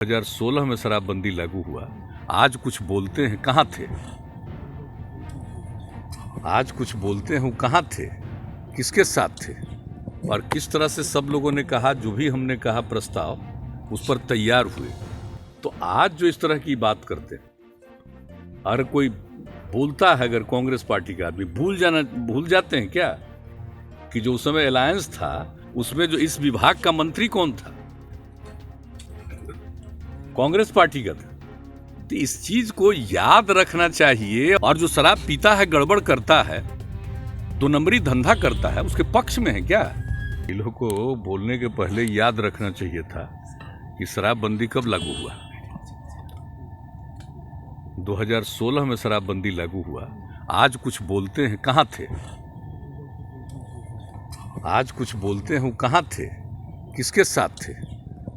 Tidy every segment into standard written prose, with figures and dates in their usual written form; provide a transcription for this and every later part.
2016 में शराबबंदी लागू हुआ। आज कुछ बोलते हैं कहाँ थे, आज कुछ बोलते हैं वो कहाँ थे, किसके साथ थे और किस तरह से सब लोगों ने कहा, जो भी हमने कहा प्रस्ताव उस पर तैयार हुए। तो आज जो इस तरह की बात करते हैं, हर कोई बोलता है, अगर कांग्रेस पार्टी का आदमी भूल जाते हैं क्या कि जो उस समय अलायंस था उसमें जो इस विभाग का मंत्री कौन था, कांग्रेस पार्टी का था। तो इस चीज को याद रखना चाहिए। और जो शराब पीता है, गड़बड़ करता है, 2 नंबरी धंधा करता है, उसके पक्ष में है क्या? इन लोगों को बोलने के पहले याद रखना चाहिए था कि शराबबंदी कब लागू हुआ। 2016 में शराबबंदी लागू हुआ। आज कुछ बोलते हैं कहाँ थे, आज कुछ बोलते हैं वो कहाँ थे, किसके साथ थे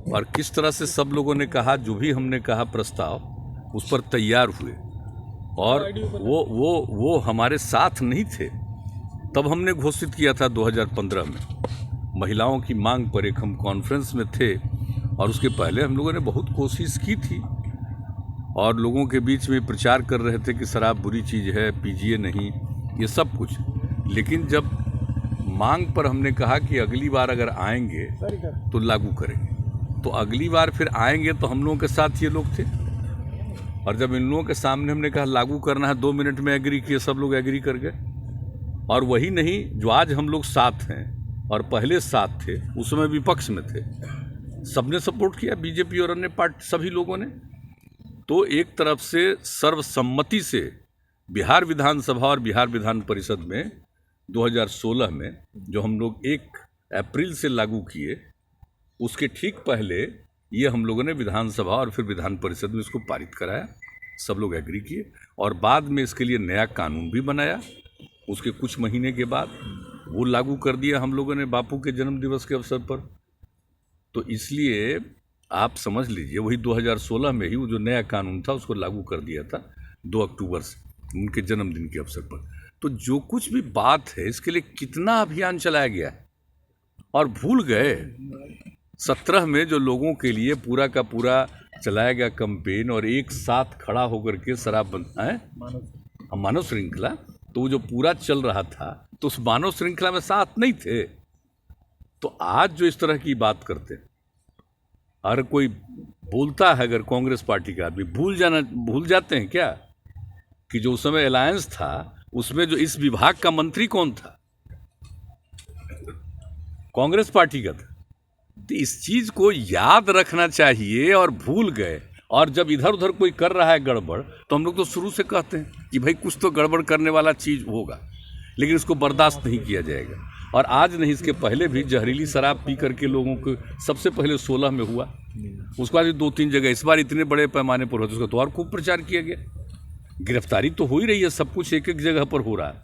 और किस तरह से सब लोगों ने कहा, जो भी हमने कहा प्रस्ताव उस पर तैयार हुए। और वो हमारे साथ नहीं थे। तब हमने घोषित किया था 2015 में महिलाओं की मांग पर एक हम कॉन्फ्रेंस में थे, और उसके पहले हम लोगों ने बहुत कोशिश की थी और लोगों के बीच में प्रचार कर रहे थे कि शराब बुरी चीज़ है, पीजिए नहीं, ये सब कुछ। लेकिन जब मांग पर हमने कहा कि अगली बार अगर आएंगे तो लागू करेंगे, तो अगली बार फिर आएंगे तो हम लोगों के साथ ये लोग थे। और जब इन लोगों के सामने हमने कहा लागू करना है, 2 मिनट में एग्री किए, सब लोग एग्री कर गए। और वही नहीं, जो आज हम लोग साथ हैं और पहले साथ थे, उस समय विपक्ष में थे, सबने सपोर्ट किया, बीजेपी और अन्य पार्टी सभी लोगों ने। तो एक तरफ से सर्वसम्मति से बिहार विधानसभा और बिहार विधान परिषद में 2016 में जो हम लोग 1 अप्रैल से लागू किए, उसके ठीक पहले ये हम लोगों ने विधानसभा और फिर विधान परिषद में इसको पारित कराया, सब लोग एग्री किए और बाद में इसके लिए नया कानून भी बनाया। उसके कुछ महीने के बाद वो लागू कर दिया हम लोगों ने बापू के जन्म दिवस के अवसर पर। तो इसलिए आप समझ लीजिए, वही 2016 में ही वो जो नया कानून था उसको लागू कर दिया था 2 अक्टूबर से, उनके जन्मदिन के अवसर पर। तो जो कुछ भी बात है, इसके लिए कितना अभियान चलाया गया और भूल गए। 17 में जो लोगों के लिए पूरा का पूरा चलाया गया कैंपेन और एक साथ खड़ा होकर के शराबबंदी मानव श्रृंखला, तो वो जो पूरा चल रहा था, तो उस मानव श्रृंखला में साथ नहीं थे। तो आज जो इस तरह की बात करते, हर कोई बोलता है, अगर कांग्रेस पार्टी का आदमी भूल जाते हैं क्या कि जो उस समय अलायंस था उसमें जो इस विभाग का मंत्री कौन था, कांग्रेस पार्टी का था। तो इस चीज को याद रखना चाहिए और भूल गए। और जब इधर उधर कोई कर रहा है गड़बड़, तो हम लोग तो शुरू से कहते हैं कि भाई कुछ तो गड़बड़ करने वाला चीज होगा, लेकिन इसको बर्दाश्त नहीं किया जाएगा। और आज नहीं, इसके पहले भी जहरीली शराब पी करके लोगों को, सबसे पहले 16 में हुआ, उसके बाद 2-3 जगह, इस बार इतने बड़े पैमाने पर होता, उसका तो और खूब प्रचार किया गया। गिरफ्तारी तो हो ही रही है, सब कुछ एक एक जगह पर हो रहा है।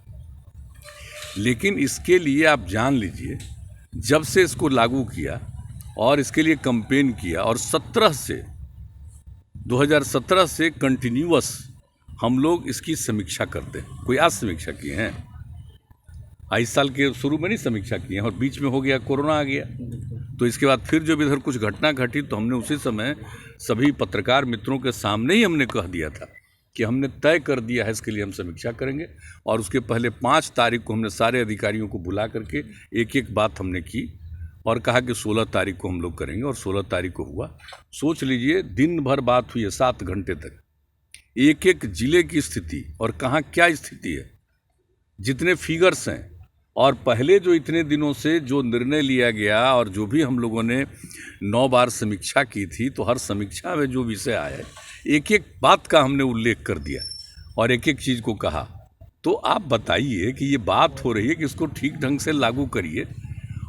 लेकिन इसके लिए आप जान लीजिए, जब से इसको लागू किया और इसके लिए कैंपेन किया, और 2017 से कंटिन्यूअस हम लोग इसकी समीक्षा करते हैं। कोई आज समीक्षा किए हैं, इस साल के शुरू में नहीं समीक्षा किए हैं, और बीच में हो गया, कोरोना आ गया। तो इसके बाद फिर जब इधर कुछ घटना घटी, तो हमने उसी समय सभी पत्रकार मित्रों के सामने ही हमने कह दिया था कि हमने तय कर दिया है, इसके लिए हम समीक्षा करेंगे। और उसके पहले 5 तारीख को हमने सारे अधिकारियों को बुला करके एक बात हमने की और कहा कि 16 तारीख को हम लोग करेंगे, और 16 तारीख को हुआ। सोच लीजिए, दिन भर बात हुई है, 7 घंटे तक, एक जिले की स्थिति और कहाँ क्या स्थिति है, जितने फिगर्स हैं, और पहले जो इतने दिनों से जो निर्णय लिया गया और जो भी हम लोगों ने 9 बार समीक्षा की थी, तो हर समीक्षा में जो विषय आए, एक बात का हमने उल्लेख कर दिया और एक चीज़ को कहा। तो आप बताइए कि ये बात हो रही है कि इसको ठीक ढंग से लागू करिए,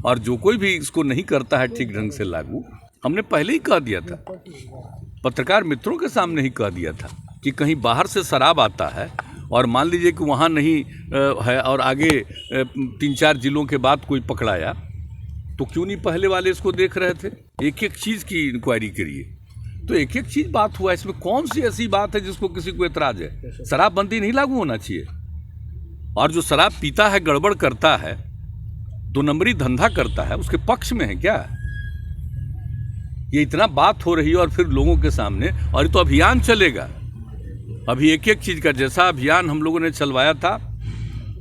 और जो कोई भी इसको नहीं करता है ठीक ढंग से लागू, हमने पहले ही कह दिया था, पत्रकार मित्रों के सामने ही कह दिया था कि कहीं बाहर से शराब आता है और मान लीजिए कि वहाँ नहीं है, और आगे 3-4 जिलों के बाद कोई पकड़ाया, तो क्यों नहीं पहले वाले इसको देख रहे थे? एक चीज़ की इंक्वायरी करिए। तो एक चीज़ बात हुआ, इसमें कौन सी ऐसी बात है जिसको किसी को एतराज़ है? शराबबंदी नहीं लागू होना चाहिए। और जो शराब पीता है, गड़बड़ करता है, 2 नंबरी धंधा करता है, उसके पक्ष में है क्या? ये इतना बात हो रही है और फिर लोगों के सामने, और ये तो अभियान चलेगा। अभी एक एक चीज़ का, जैसा अभियान हम लोगों ने चलवाया था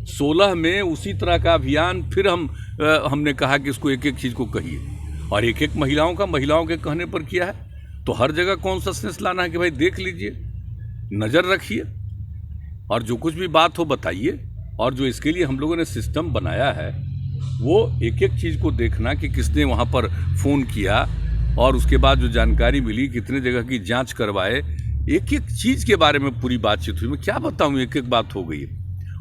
16 में, उसी तरह का अभियान फिर हमने कहा कि इसको एक एक चीज़ को कहिए, और एक एक महिलाओं के कहने पर किया है। तो हर जगह कॉन्शसनेस लाना है कि भाई देख लीजिए, नज़र रखिए, और जो कुछ भी बात हो बताइए। और जो इसके लिए हम लोगों ने सिस्टम बनाया है वो एक एक चीज़ को देखना कि किसने वहाँ पर फ़ोन किया, और उसके बाद जो जानकारी मिली, कितने जगह की जांच करवाए, एक एक चीज़ के बारे में पूरी बातचीत हुई। मैं क्या बताऊँ, एक एक बात हो गई।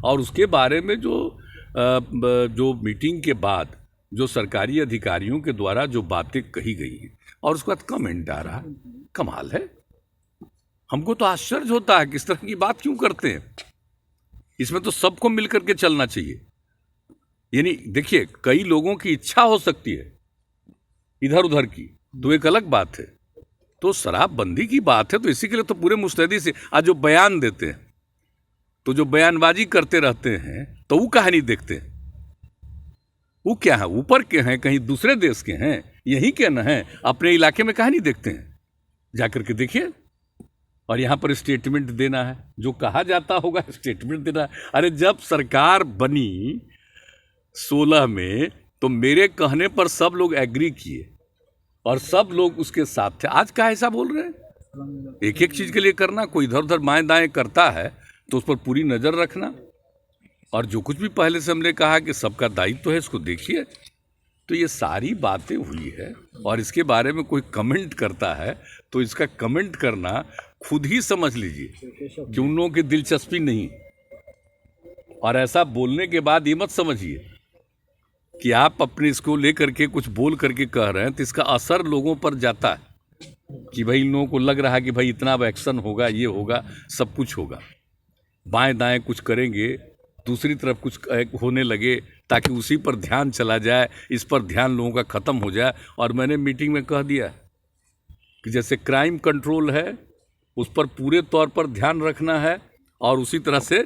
और उसके बारे में जो मीटिंग के बाद जो सरकारी अधिकारियों के द्वारा जो बातें कही गई हैं, और उसके बाद कमेंट आ रहा, कमाल है। हमको तो आश्चर्य होता है कि इस तरह की बात क्यों करते हैं। इसमें तो सबको मिलकर के चलना चाहिए। यानी देखिए, कई लोगों की इच्छा हो सकती है इधर उधर की, तो एक अलग बात है। तो शराबबंदी की बात है तो इसी के लिए तो पूरे मुस्तैदी से आज जो बयान देते हैं, तो जो बयानबाजी करते रहते हैं, तो वो काहे नहीं देखते? वो क्या है, ऊपर के हैं, कहीं दूसरे देश के हैं, यहीं के न हैं, अपने इलाके में काहे नहीं देखते हैं? जाकर के देखिए। और यहाँ पर स्टेटमेंट देना है, जो कहा जाता होगा स्टेटमेंट देना है। अरे जब सरकार बनी 16 में, तो मेरे कहने पर सब लोग एग्री किए और सब लोग उसके साथ थे। आज का ऐसा बोल रहे हैं? एक एक चीज़ के लिए करना, कोई इधर उधर बाएं दाएं करता है तो उस पर पूरी नज़र रखना। और जो कुछ भी पहले से हमने कहा कि सबका दायित्व है, इसको देखिए। तो ये सारी बातें हुई है, और इसके बारे में कोई कमेंट करता है तो इसका कमेंट करना खुद ही समझ लीजिए कि उन लोगों की दिलचस्पी नहीं। और ऐसा बोलने के बाद ये मत समझिए कि आप अपने इसको लेकर के कुछ बोल करके कह रहे हैं, तो इसका असर लोगों पर जाता है कि भाई इन लोगों को लग रहा है कि भाई इतना अब एक्शन होगा, ये होगा, सब कुछ होगा। बाएं दाएं कुछ करेंगे, दूसरी तरफ कुछ होने लगे, ताकि उसी पर ध्यान चला जाए, इस पर ध्यान लोगों का ख़त्म हो जाए। और मैंने मीटिंग में कह दिया कि जैसे क्राइम कंट्रोल है, उस पर पूरे तौर पर ध्यान रखना है, और उसी तरह से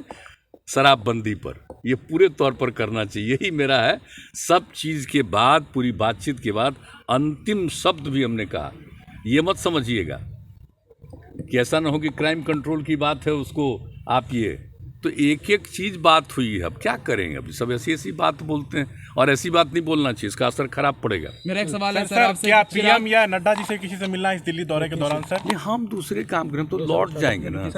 शराबबंदी पर ये पूरे तौर पर करना चाहिए। यही मेरा है। सब चीज़ के बाद, पूरी बातचीत के बाद अंतिम शब्द भी हमने कहा। ये मत समझिएगा कि ऐसा ना हो कि क्राइम कंट्रोल की बात है उसको आप ये, तो एक एक चीज़ बात हुई है। अब क्या करेंगे, अभी सब ऐसी ऐसी बात बोलते हैं, और ऐसी बात नहीं बोलना चाहिए, इसका असर खराब पड़ेगा। मेरा एक सवाल है सर, आपसे, क्या पीएम या नड्डा जी से किसी से मिलना है इस दिल्ली दौरे के दौरान सर? हम दूसरे काम करें तो लौट जाएंगे ना।